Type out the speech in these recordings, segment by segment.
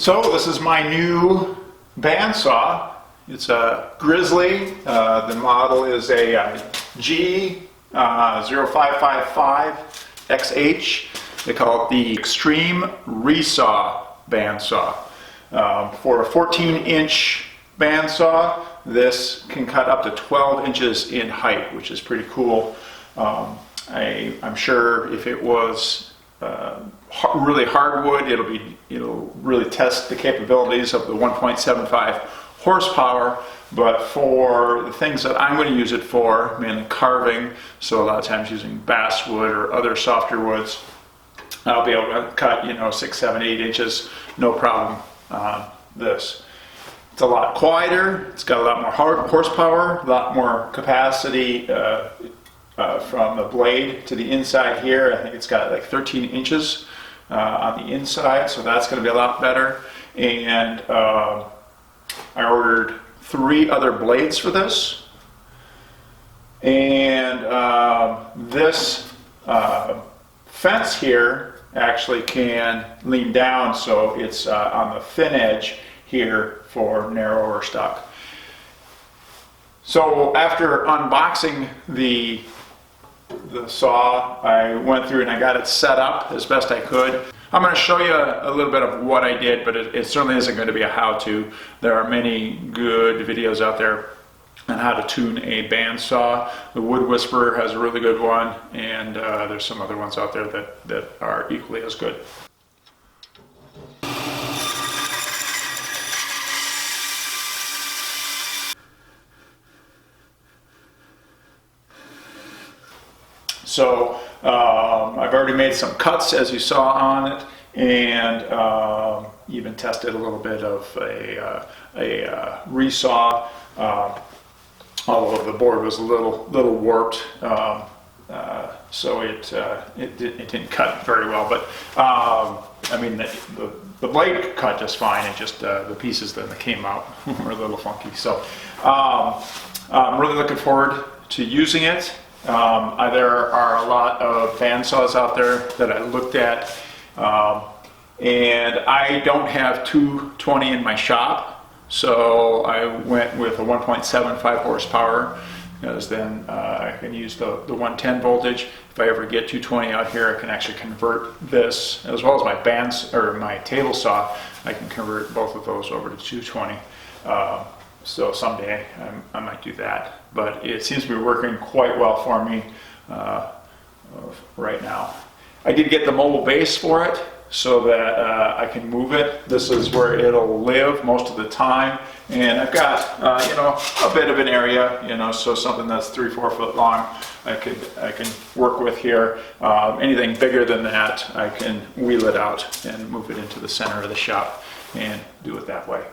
So this is my new bandsaw. It's a Grizzly. The model is a G0555XH. They call it the Extreme Resaw bandsaw. For a 14-inch bandsaw, this can cut up to 12 inches in height, which is pretty cool. I'm sure if it was really hardwood, it'll really test the capabilities of the 1.75 horsepower. But for the things that I'm going to use it for, mainly carving, so a lot of times using basswood or other softer woods, I'll be able to cut 6, 7, 8 inches, no problem on this. It's a lot quieter. It's got a lot more horsepower, a lot more capacity from the blade to the inside here. I think it's got like 13 inches on the inside, so that's going to be a lot better. And I ordered 3 other blades for this. And this fence here actually can lean down, so it's on the thin edge here for narrower stock. So after unboxing the saw, I went through and I got it set up as best I could. I'm going to show you a little bit of what I did, but it certainly isn't going to be a how-to. There are many good videos out there on how to tune a bandsaw. The Wood Whisperer has a really good one, and there's some other ones out there that are equally as good. So I've already made some cuts, as you saw on it, and even tested a little bit of a Resaw, although the board was a little warped, so it didn't cut very well. But I mean, the blade cut just fine. It just the pieces that came out were a little funky. So I'm really looking forward to using it. There are a lot of bandsaws out there that I looked at, and I don't have 220 in my shop, so I went with a 1.75 horsepower, because then I can use the 110 voltage. If I ever get 220 out here, I can actually convert this, as well as my table saw. I can convert both of those over to 220. So someday I might do that, but it seems to be working quite well for me right now. I did get the mobile base for it so that I can move it. This is where it'll live most of the time, and I've got a bit of an area, so something that's 3-4 foot long I can work with here. Anything bigger than that, I can wheel it out and move it into the center of the shop and do it that way.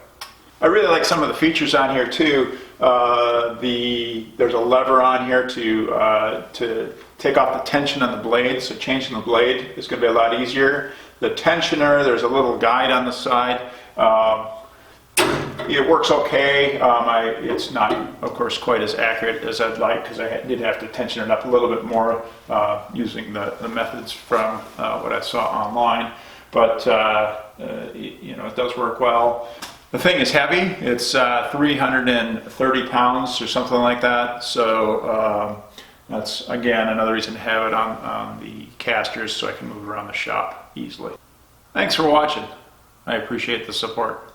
I really like some of the features on here too. There's a lever on here to take off the tension on the blade, so changing the blade is going to be a lot easier. The tensioner, there's a little guide on the side. It works okay. It's not, of course, quite as accurate as I'd like, because I did have to tension it up a little bit more using the methods from what I saw online. But it does work well. The thing is heavy. It's 330 pounds or something like that. So that's, again, another reason to have it on the casters so I can move around the shop easily. Thanks for watching. I appreciate the support.